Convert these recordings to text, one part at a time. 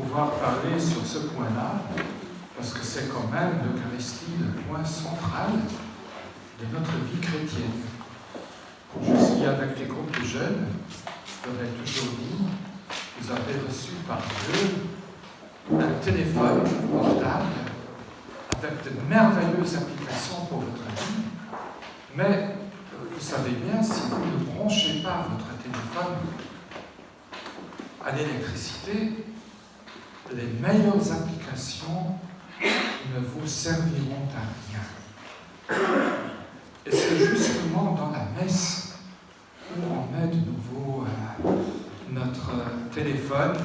pouvoir parler sur ce point-là, parce que c'est quand même l'Eucharistie le point central de notre vie chrétienne. Quand je suis avec des groupes de jeunes, je leur ai toujours dit, vous avez reçu par Dieu un téléphone portable avec de merveilleuses applications pour votre vie, mais vous savez bien, si vous ne branchez pas votre téléphone à l'électricité, les meilleures applications ne vous serviront à rien. Et c'est justement dans la messe où on met de nouveau notre téléphone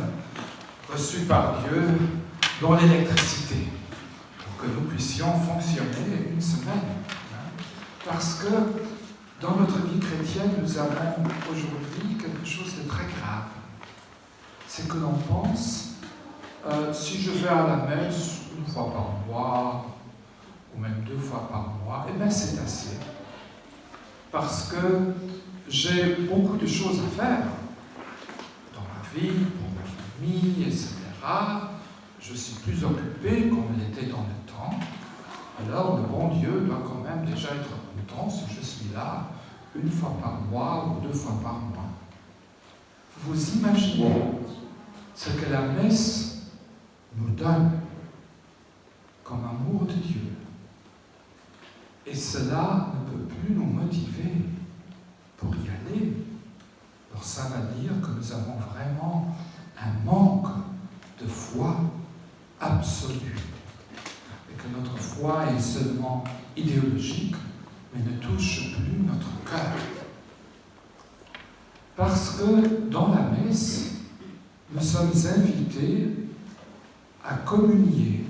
reçu par Dieu dans l'électricité, pour que nous puissions fonctionner une semaine. Parce que dans notre vie chrétienne, nous avons aujourd'hui quelque chose de très grave. C'est que l'on pense, si je vais à la messe une fois par mois, ou même 2 fois par mois, eh bien c'est assez. Parce que j'ai beaucoup de choses à faire dans ma vie, pour ma famille, etc. Je suis plus occupé qu'on ne l'était dans le temps. Alors le bon Dieu doit quand même déjà être content si je suis là 1 fois par mois ou 2 fois par mois. Vous imaginez ce que la messe nous donne comme amour de Dieu. Et cela ne peut plus nous motiver pour y aller. Alors ça va dire que nous avons vraiment un manque de foi absolue. Et que notre foi est seulement idéologique, mais ne touche plus notre cœur. Parce que dans la messe, nous sommes invités à communier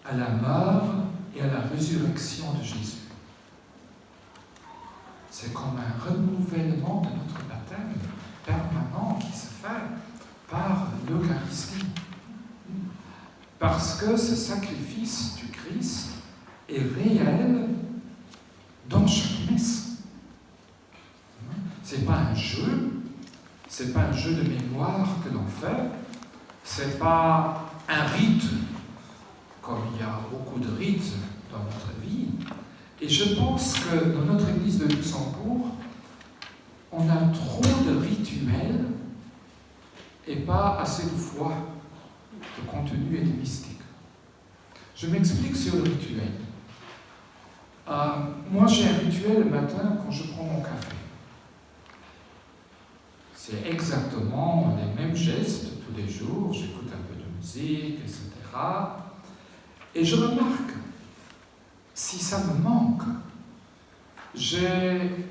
à la mort et à la résurrection de Jésus. C'est comme un renouvellement de notre baptême permanent qui se fait par l'Eucharistie. Parce que ce sacrifice du Christ est réel dans chaque messe. Ce n'est pas un jeu, ce n'est pas un jeu de mémoire que l'on fait, ce n'est pas un rite, comme il y a beaucoup de rites dans notre vie. Et je pense que dans notre Église de Luxembourg, on a trop de rituels et pas assez de foi, de contenu et de mystique. Je m'explique sur le rituel. Moi, j'ai un rituel le matin quand je prends mon café. C'est exactement les mêmes gestes tous les jours. J'écoute un peu de musique, etc. Et je remarque, si ça me manque, j'ai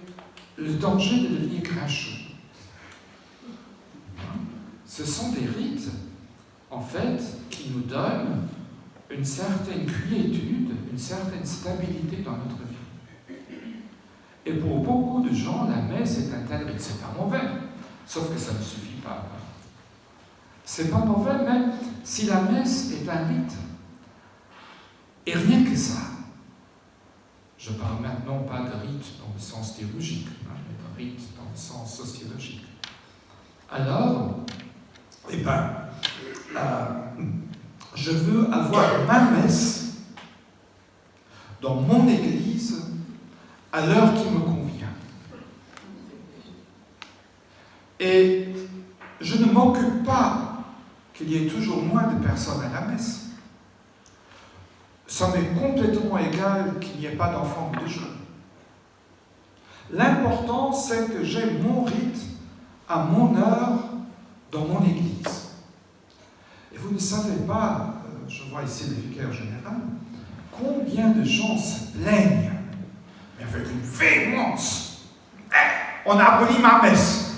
le danger de devenir grincheux. Ce sont des rites, en fait, qui nous donnent une certaine quiétude, une certaine stabilité dans notre vie. Et pour beaucoup de gens, la messe est un tel rite. C'est pas mauvais, sauf que ça ne suffit pas. C'est pas mauvais, mais si la messe est un rite, et rien que ça, je parle maintenant pas de rite dans le sens théologique, mais de rite dans le sens sociologique. Alors, je veux avoir ma messe dans mon église à l'heure qui me convient. Et je ne m'occupe pas qu'il y ait toujours moins de personnes à la messe. Ça m'est complètement égal qu'il n'y ait pas d'enfants ou de jeunes. L'important, c'est que j'ai mon rite à mon heure dans mon église. Et vous ne savez pas, je vois ici le vicaire général, combien de gens se plaignent, mais avec une véhémence. On a aboli ma messe.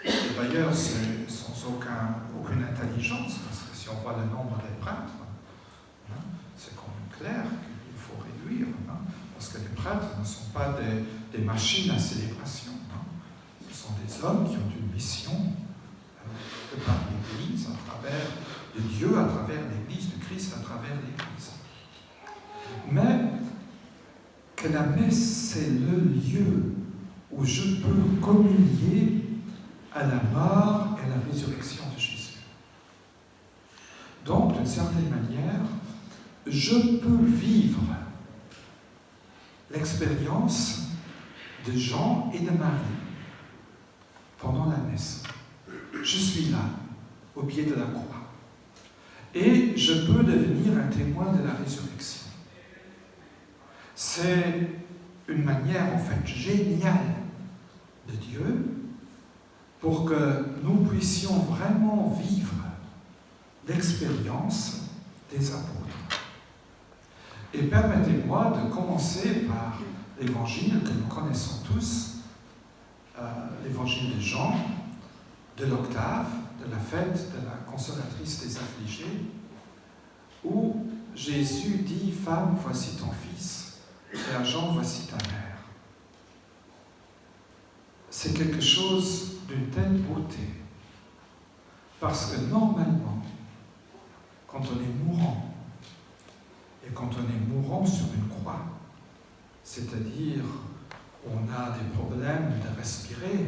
Et d'ailleurs, c'est sans aucune intelligence, parce que si on voit le nombre des prêtres, c'est quand même clair qu'il faut réduire, parce que les prêtres ne sont pas des machines à célébration. Ce sont des hommes qui ont une mission de par l'Église, à travers de Dieu, à travers l'Église, de Christ, à travers l'Église. Mais que la messe, c'est le lieu où je peux communier à la mort et et la résurrection de Jésus. Donc, d'une certaine manière, je peux vivre l'expérience de Jean et de Marie pendant la messe. Je suis là, au pied de la croix. Et je peux devenir un témoin de la résurrection. C'est une manière, en fait, géniale de Dieu pour que nous puissions vraiment vivre l'expérience des apôtres. Et permettez-moi de commencer par l'évangile que nous connaissons tous, l'évangile de Jean, de l'octave, de la fête de la consolatrice des affligés, où Jésus dit « Femme, voici ton fils » et à Jean « Voici ta mère ». C'est quelque chose d'une telle beauté, parce que normalement, quand on est mourant, et quand on est mourant sur une croix, c'est-à-dire on a des problèmes de respirer,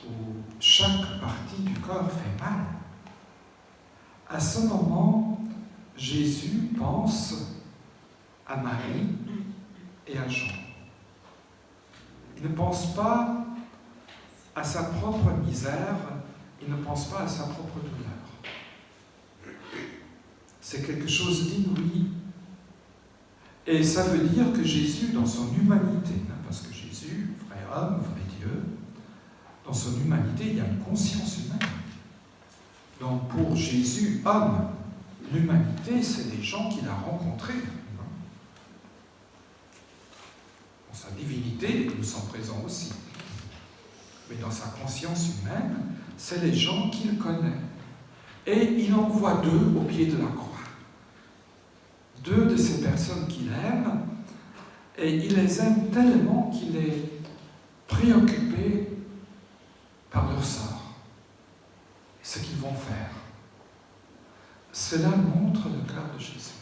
où chaque partie du corps fait mal, à ce moment, Jésus pense à Marie et à Jean. Il ne pense pas à sa propre misère, il ne pense pas à sa propre douleur. C'est quelque chose d'inouï. Et ça veut dire que Jésus, dans son humanité, parce que Jésus, vrai homme, vrai Dieu, dans son humanité, il y a une conscience humaine. Donc pour Jésus, homme, l'humanité, c'est les gens qu'il a rencontrés. Dans sa divinité, nous sommes présents aussi. Mais dans sa conscience humaine, c'est les gens qu'il connaît. Et il en voit deux au pied de la croix. Deux de ces personnes qu'il aime, et il les aime tellement qu'il est préoccupé par leur sort, ce qu'ils vont faire. Cela montre le cœur de Jésus.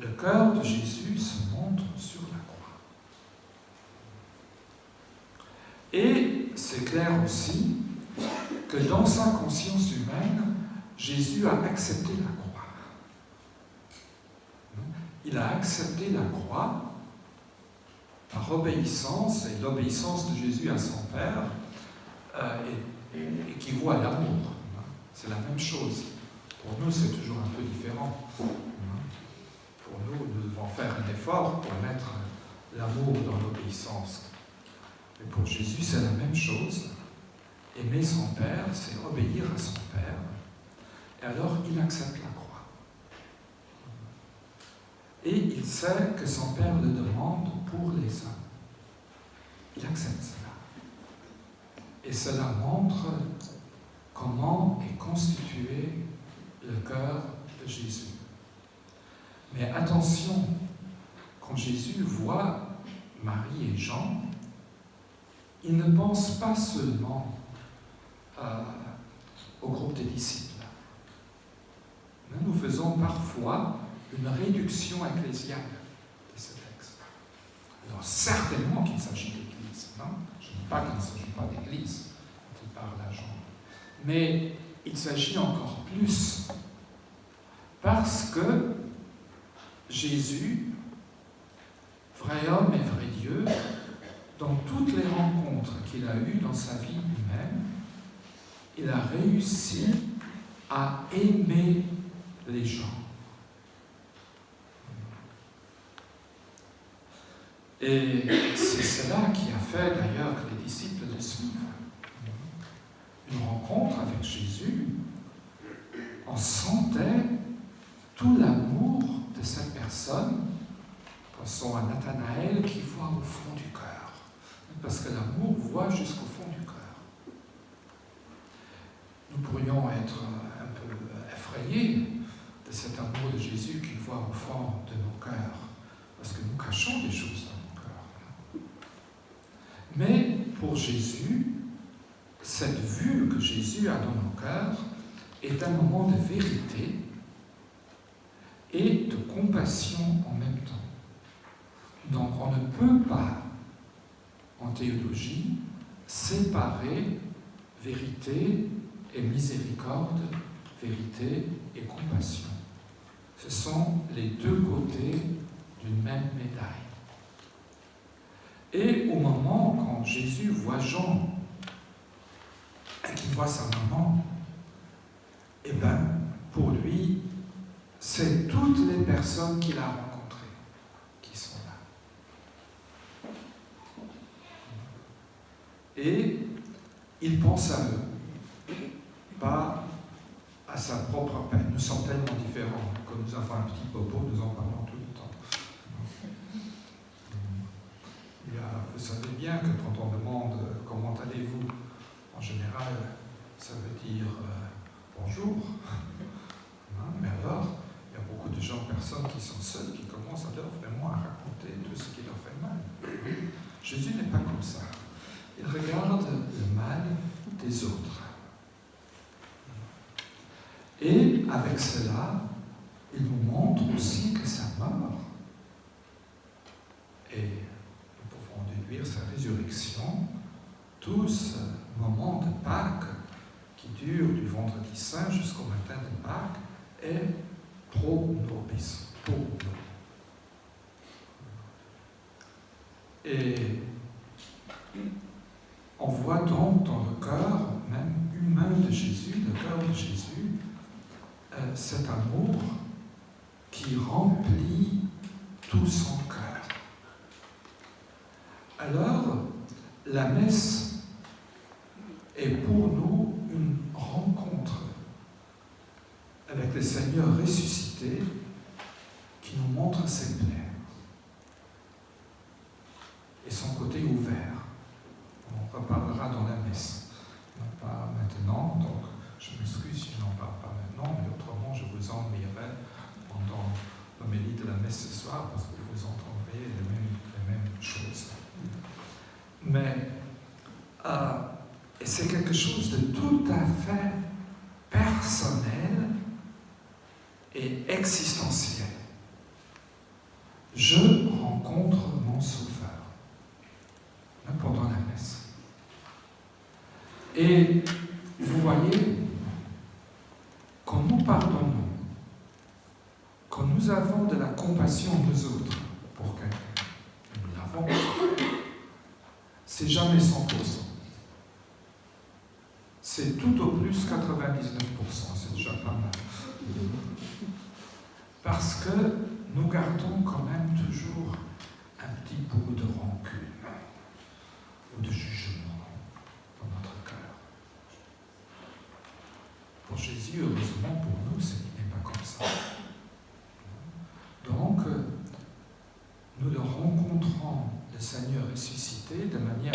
Le cœur de Jésus se montre sur la croix. Et c'est clair aussi que dans sa conscience humaine, Jésus a accepté la croix. Il a accepté la croix par obéissance, et l'obéissance de Jésus à son Père équivaut à l'amour. C'est la même chose. Pour nous, c'est toujours un peu différent. Pour nous, nous devons faire un effort pour mettre l'amour dans l'obéissance. Mais pour Jésus, c'est la même chose. Aimer son Père, c'est obéir à son Père. Et alors, il accepte la croix. Et il sait que son Père le demande pour les hommes. Il accepte cela. Et cela montre comment est constitué le cœur de Jésus. Mais attention, quand Jésus voit Marie et Jean, il ne pense pas seulement au groupe des disciples. Nous faisons parfois une réduction ecclésiale de ce texte. Alors certainement qu'il s'agit d'église, non? Je ne dis pas qu'il ne s'agit pas d'église quand il parle à Jean. Mais il s'agit encore plus parce que Jésus, vrai homme et vrai Dieu, dans toutes les rencontres qu'il a eues dans sa vie humaine, il a réussi à aimer les gens. Et c'est cela qui a fait d'ailleurs que les disciples le suivent. Une rencontre avec Jésus, on sentait tout l'amour de cette personne. Pensons à Nathanaël qui voit au fond du cœur. Parce que l'amour voit jusqu'au fond du cœur. Nous pourrions être un peu effrayés de cet amour de Jésus qui voit au fond de nos cœurs. Parce que nous cachons des choses dans nos cœurs. Mais pour Jésus, cette vue que Jésus a dans nos cœurs est un moment de vérité et de compassion en même temps. Donc on ne peut pas, en théologie, séparer vérité et miséricorde, vérité et compassion. Ce sont les deux côtés d'une même médaille. Et au moment quand Jésus voit Jean et qu'il voit sa maman, eh bien, pour lui, c'est toutes les personnes qu'il a rencontrées qui sont là. Et il pense à eux, pas à sa propre peine. Nous sommes tellement différents. Quand nous avons un petit bobo, nous en parlons tout le temps. Vous savez bien que quand on demande comment allez-vous, en général, ça veut dire bonjour. Mais alors, il y a beaucoup de gens, personnes qui sont seules, qui commencent alors vraiment à raconter tout ce qui leur fait mal. Jésus n'est pas comme ça. Il regarde le mal des autres. Et avec cela, il nous montre aussi que sa mort et nous pouvons déduire sa résurrection, tout ce moment de Pâques qui dure du vendredi saint jusqu'au matin de Pâques est pro nobis, pour nous. Et on voit donc dans le cœur même humain de Jésus, le cœur de Jésus, cet amour qui remplit tout son cœur. Alors, la messe est pour nous une rencontre avec le Seigneur ressuscité qui nous montre ses plaies et son côté ouvert. On reparlera dans la messe, non pas maintenant, donc je m'excuse si je n'en parle pas maintenant, mais autrement je vous enverrai pendant l'homélie de la messe ce soir parce que vous entendrez les mêmes choses. Mais et c'est quelque chose de tout à fait personnel et existentiel. Je rencontre mon Sauveur pendant la messe. Et vous voyez, quand nous pardonnons, quand nous avons de la compassion nous autres pour quelqu'un, nous l'avons, c'est jamais 100%. C'est tout au plus 99%, c'est déjà pas mal. Parce que nous gardons quand même toujours un petit bout de rancune ou de jugement dans notre cœur. Pour Jésus, heureusement pour nous, ce n'est pas comme ça. Donc, nous le rencontrons, le Seigneur ressuscité, de manière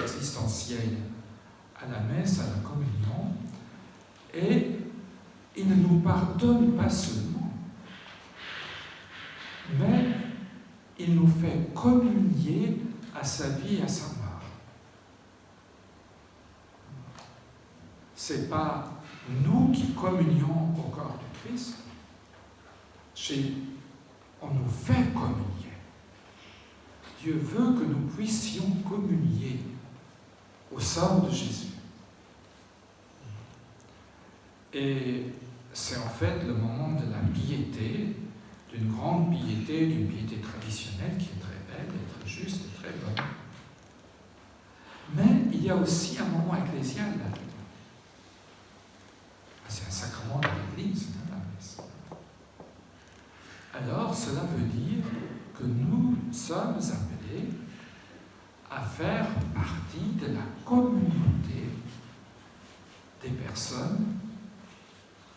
existentielle à la messe, à la communion, et il ne nous pardonne pas seulement, mais il nous fait communier à sa vie et à sa mort. Ce n'est pas nous qui communions au corps du Christ, on nous fait communier. Dieu veut que nous puissions communier au sort de Jésus. Et c'est en fait le moment de la piété, d'une grande piété, d'une piété traditionnelle qui est très belle, et très juste et très bonne. Mais il y a aussi un moment ecclésial là-dedans. C'est un sacrement de l'Église, la messe. Alors, cela veut dire que nous sommes appelés à faire partie de la communauté des personnes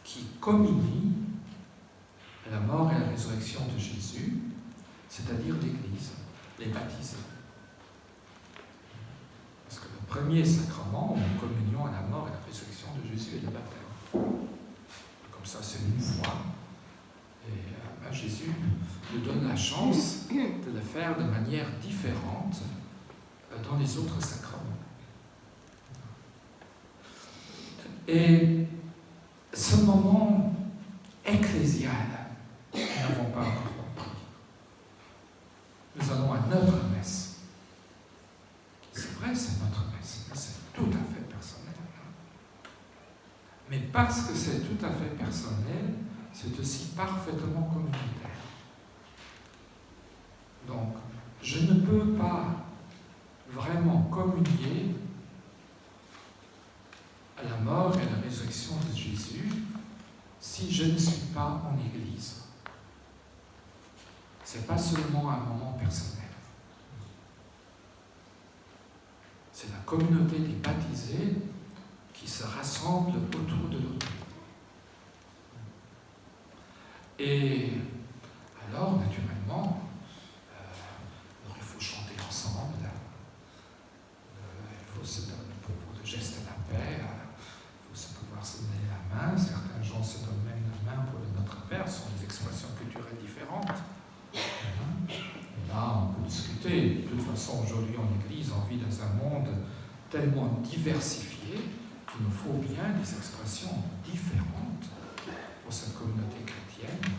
qui communient à la mort et à la résurrection de Jésus, c'est-à-dire l'Église, les baptisés. Parce que le premier sacrement, nous communions à la mort et à la résurrection de Jésus est le baptême. Comme ça, c'est une foi. Et Jésus nous donne la chance de le faire de manière différente dans les autres sacrements. Et ce moment ecclésial, nous n'avons pas encore compris. Nous allons à notre messe. C'est vrai, c'est notre messe, mais c'est tout à fait personnel. parce que c'est tout à fait personnel, c'est aussi parfaitement communautaire. Donc, je ne peux pas vraiment communier à la mort et à la résurrection de Jésus si je ne suis pas en Église. Ce n'est pas seulement un moment personnel. C'est la communauté des baptisés qui se rassemble autour de l'autel. Et alors, naturellement, il faut chanter ensemble, il faut se donner pour le geste de la paix, il faut se pouvoir se donner la main. Certains gens se donnent même la main pour le Notre Père, ce sont des expressions culturelles différentes. Et là, on peut discuter. De toute façon, aujourd'hui en Église, on vit dans un monde tellement diversifié qu'il nous faut bien des expressions différentes pour cette communauté chrétienne.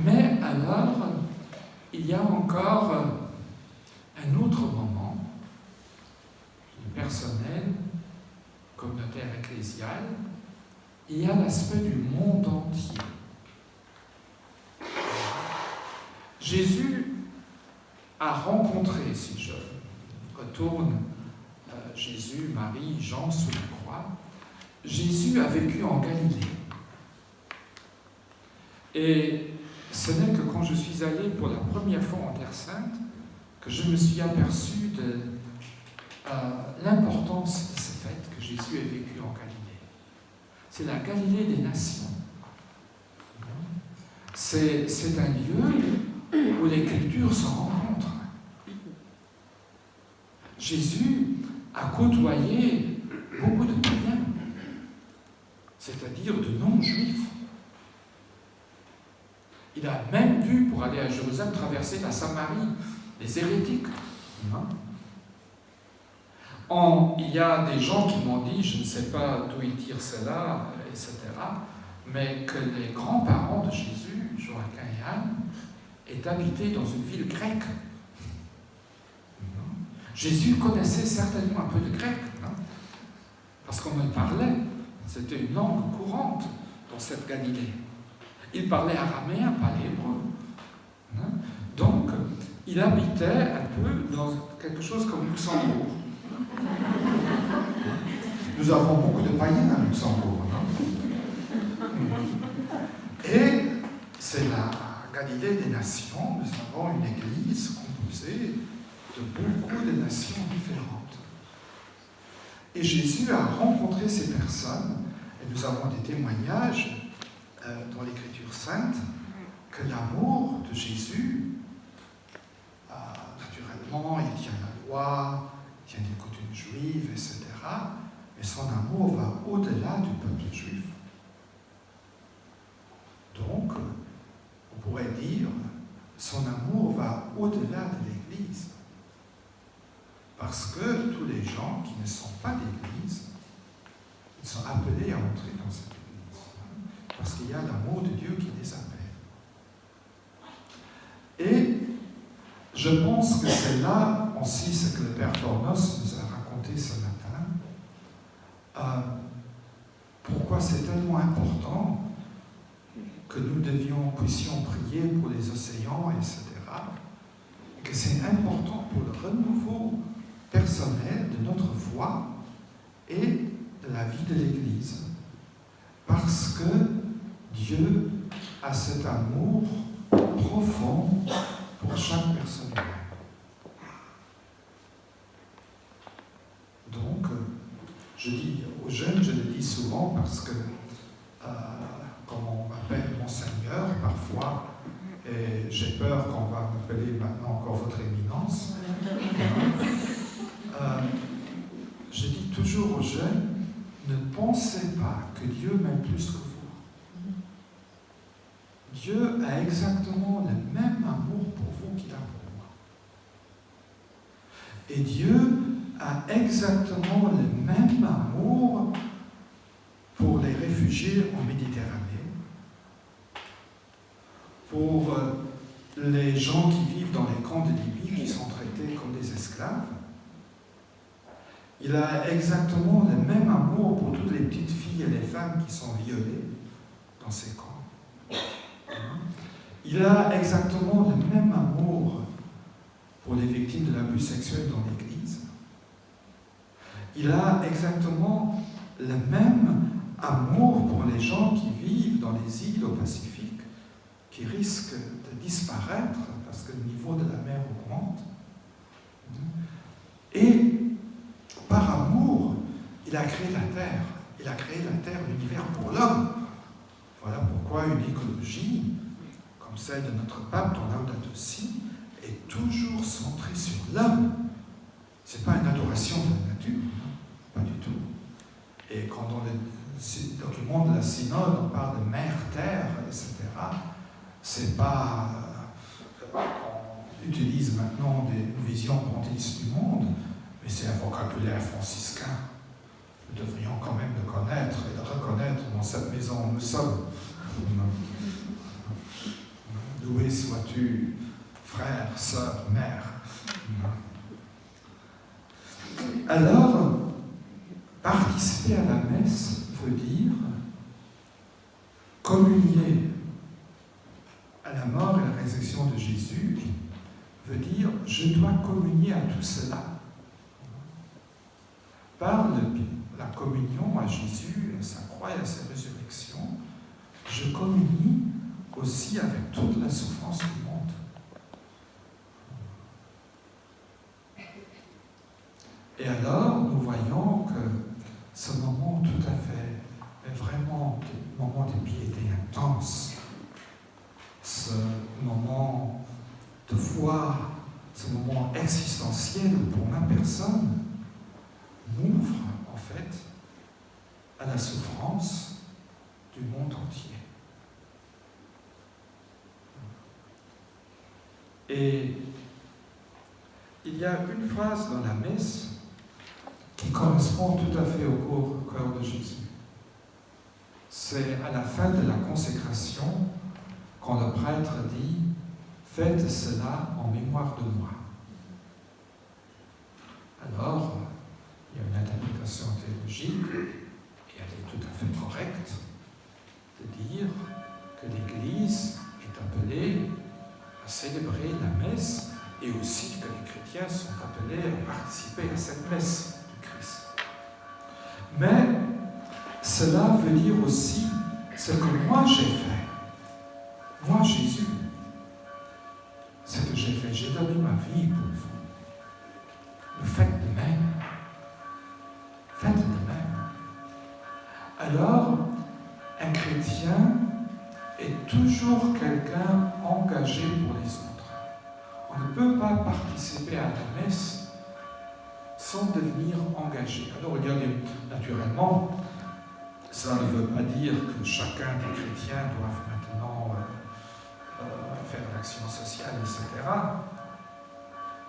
Mais alors, il y a encore un autre moment, personnel, communautaire, ecclésial. Il y a l'aspect du monde entier. Jésus a rencontré, si je retourne Jésus, Marie, Jean sous la croix, Jésus a vécu en Galilée. Et ce n'est que quand je suis allé pour la première fois en Terre Sainte que je me suis aperçu de l'importance de ce fait que Jésus ait vécu en Galilée. C'est la Galilée des nations. C'est un lieu où les cultures se rencontrent. Jésus a côtoyé beaucoup de païens, c'est-à-dire de non-juifs. Il a même dû, pour aller à Jérusalem, traverser la Samarie, les hérétiques. Il y a des gens qui m'ont dit, je ne sais pas d'où ils tirent cela, etc., mais que les grands-parents de Jésus, Joachim et Anne, est habité dans une ville grecque. Jésus connaissait certainement un peu de grec, parce qu'on le parlait. C'était une langue courante dans cette Galilée. Il parlait araméen, pas l'hébreu. Donc, il habitait un peu dans quelque chose comme Luxembourg. Nous avons beaucoup de païens à Luxembourg. Et c'est la Galilée des nations. Nous avons une église composée de beaucoup de nations différentes. Et Jésus a rencontré ces personnes, et nous avons des témoignages dans l'Écriture sainte, que l'amour de Jésus, naturellement, il tient la loi, il tient des coutumes juives, etc., mais son amour va au-delà du peuple juif. Donc, on pourrait dire, son amour va au-delà de l'Église. Parce que tous les gens qui ne sont pas d'Église, ils sont appelés à entrer dans cette Église. Parce qu'il y a l'amour de Dieu qui les appelle. Et je pense que c'est là aussi ce que le Père Fornos nous a raconté ce matin. Pourquoi c'est tellement important que nous puissions prier pour les océans, etc. Et que c'est important pour le renouveau personnel de notre foi et de la vie de l'Église. Parce que Dieu a cet amour profond pour chaque personne humaine. Donc, je dis aux jeunes, je le dis souvent parce que, comme on m'appelle Monseigneur parfois, et j'ai peur qu'on va m'appeler maintenant encore Votre Éminence, je dis toujours aux jeunes, ne pensez pas que Dieu m'aime plus que vous. Dieu a exactement le même amour pour vous qu'il a pour moi. Et Dieu a exactement le même amour pour les réfugiés en Méditerranée, pour les gens qui vivent dans les camps de Libye, qui sont traités comme des esclaves. Il a exactement le même amour pour toutes les petites filles et les femmes qui sont violées dans ces camps. Il a exactement le même amour pour les victimes de l'abus sexuel dans l'Église. Il a exactement le même amour pour les gens qui vivent dans les îles au Pacifique, qui risquent de disparaître parce que le niveau de la mer augmente. Et par amour, il a créé la Terre. Il a créé la Terre, l'univers pour l'homme. Voilà pourquoi une écologie, comme celle de notre pape dans Laudato Si, est toujours centrée sur l'homme. Ce n'est pas une adoration de la nature, pas du tout. Et quand dans le document de la synode, on parle de mer, terre, etc., c'est pas qu'on utilise maintenant une vision panthéiste du monde, mais c'est un vocabulaire franciscain. Nous devrions quand même le connaître et le reconnaître dans cette maison où nous sommes. Loué sois-tu, frère, sœur, mère. Alors, participer à la messe veut dire communier à la mort et la résurrection de Jésus, veut dire je dois communier à tout cela. Par la communion à Jésus, à sa croix et à sa résurrection, je communie aussi avec toute la souffrance du monde. Et alors, nous voyons que ce moment tout à fait, est vraiment un moment de piété intense, ce moment de foi, ce moment existentiel pour ma personne, m'ouvre en fait à la souffrance du monde entier. Et il y a une phrase dans la messe qui correspond tout à fait au cœur de Jésus. C'est à la fin de la consécration, quand le prêtre dit « Faites cela en mémoire de moi ». Alors, il y a une interprétation théologique, et elle est tout à fait correcte, de dire que l'Église est appelée à célébrer la messe et aussi que les chrétiens sont appelés à participer à cette messe du Christ. Mais cela veut dire aussi ce que moi j'ai fait. Moi, Jésus, ce que j'ai fait, j'ai donné ma vie pour vous. Vous faites de même. Faites de même. Alors, un chrétien est toujours quelqu'un engagé pour les autres. On ne peut pas participer à la messe sans devenir engagé. Alors, regardez, naturellement, ça ne veut pas dire que chacun des chrétiens doit maintenant faire de l'action sociale, etc.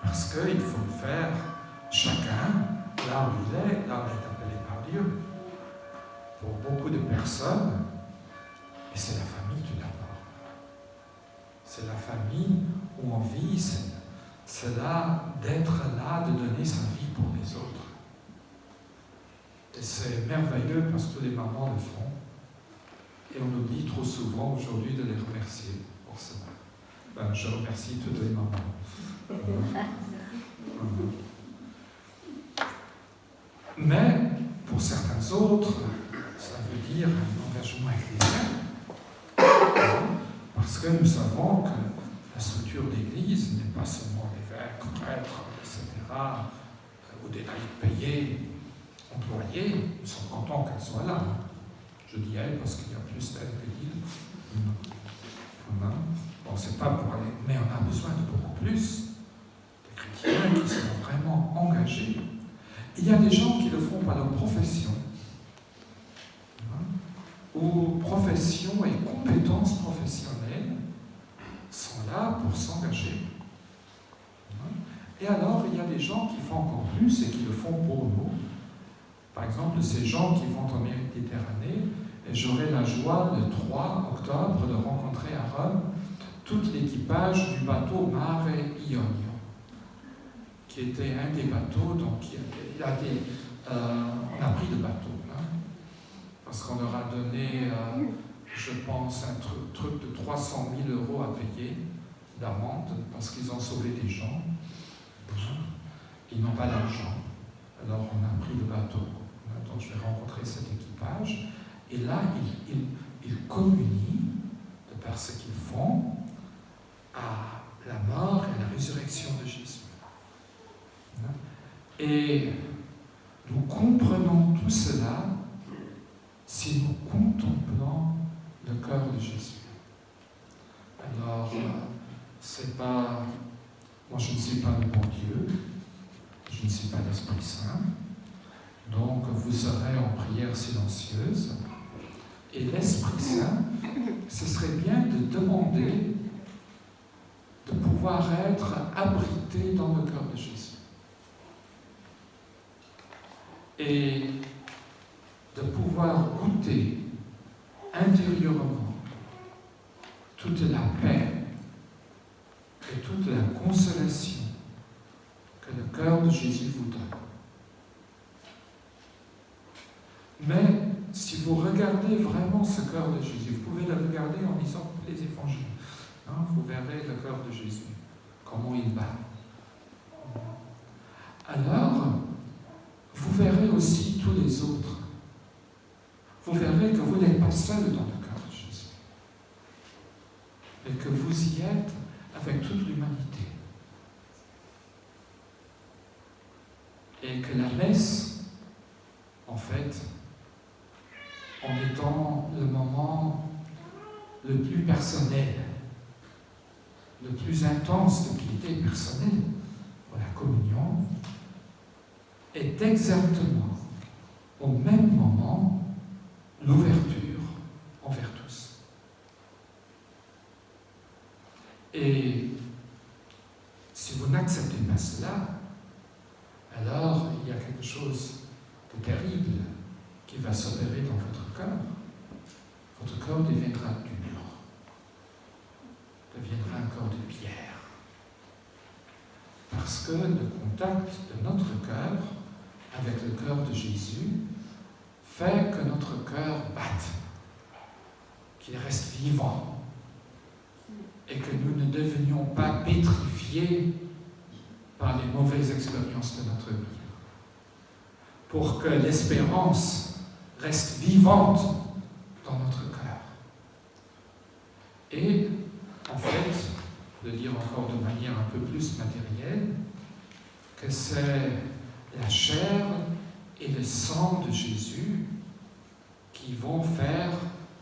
Parce qu'il faut le faire chacun là où il est appelé par Dieu. Pour beaucoup de personnes, et c'est la famille tout d'abord. C'est la famille où on vit, c'est là d'être là, de donner sa vie pour les autres. Et c'est merveilleux parce que les mamans le font. Et on oublie trop souvent aujourd'hui de les remercier pour cela. Ben, je remercie toutes les mamans. Mais pour certains autres, ça veut dire un engagement ecclésial. Parce que nous savons que la structure d'Église n'est pas seulement l'évêque, prêtre, etc., ou des laïcs payés, employés. Nous sommes contents qu'elles soient là. Je dis elles parce qu'il y a plus d'elles que d'îles. Bon, c'est pas pour aller, mais on a besoin de beaucoup plus de chrétiens qui sont vraiment engagés. Il y a des gens qui le font par leur profession, où profession et compétences professionnelles sont là pour s'engager. Et alors, il y a des gens qui font encore plus et qui le font pour nous. Par exemple, ces gens qui vont en Méditerranée, et j'aurai la joie le 3 octobre de rencontrer à Rome tout l'équipage du bateau Mare Ionio, qui qui était un des bateaux, donc on a pris le bateau, hein, parce qu'on leur a donné, je pense, un truc de 300 000 € à payer d'amende, parce qu'ils ont sauvé des gens. Ils n'ont pas d'argent, alors on a pris le bateau. Donc je vais rencontrer cet équipage, et là, ils communient, de par ce qu'ils font, à la mort et la résurrection de Jésus. Et nous comprenons tout cela si nous contemplons le cœur de Jésus. Alors, c'est pas... Moi, je ne suis pas le bon Dieu, je ne suis pas l'Esprit Saint, donc vous serez en prière silencieuse. Et l'Esprit Saint, ce serait bien de demander de pouvoir être abrité dans le cœur de Jésus. Et de pouvoir goûter intérieurement toute la paix et toute la consolation que le cœur de Jésus vous donne. Mais si vous regardez vraiment ce cœur de Jésus, vous pouvez le regarder en lisant les évangiles. Hein, vous verrez le cœur de Jésus, comment il bat. Alors, vous verrez aussi tous les autres. Vous verrez que vous n'êtes pas seul dans le cœur de Jésus, mais que vous y êtes avec toute l'humanité. Et que la messe, en fait, en étant le moment le plus personnel, le plus intense de piété personnelle pour la communion, est exactement au même moment l'ouverture envers tous. Et si vous n'acceptez pas cela, alors il y a quelque chose de terrible qui va s'opérer dans votre cœur. Votre cœur deviendra dur, deviendra un corps de pierre. Parce que le contact de notre cœur avec le cœur de Jésus fait que notre cœur batte, qu'il reste vivant, et que nous ne devenions pas pétrifiés par les mauvaises expériences de notre vie. Pour que l'espérance reste vivante dans notre cœur. Et, en fait, de dire encore de manière un peu plus matérielle, que c'est la chair et le sang de Jésus qui vont faire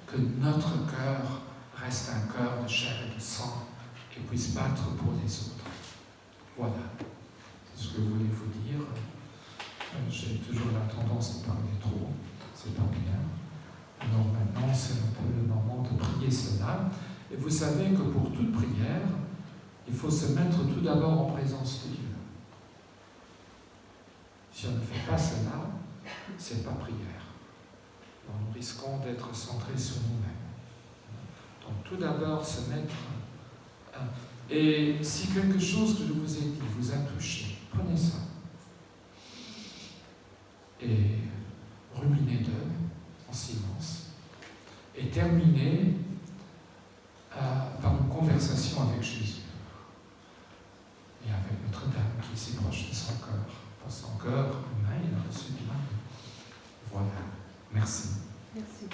que notre cœur reste un cœur de chair et de sang et puisse battre pour les autres. Voilà, c'est ce que je voulais vous dire. J'ai toujours la tendance de parler trop, c'est pas bien. Alors maintenant, c'est un peu le moment de prier cela. Et vous savez que pour toute prière, il faut se mettre tout d'abord en présence de Dieu. Si on ne fait pas cela, c'est pas prière. Donc nous risquons d'être centrés sur nous-mêmes. Donc tout d'abord se mettre... Et si quelque chose que je vous ai dit vous a touché, prenez ça. Et ruminez-le en silence. Et terminez par une conversation avec Jésus. Et avec Notre-Dame qui est si proche de son cœur. Parce que son cœur humain, il a reçu de l'âme. Voilà. Merci. Merci.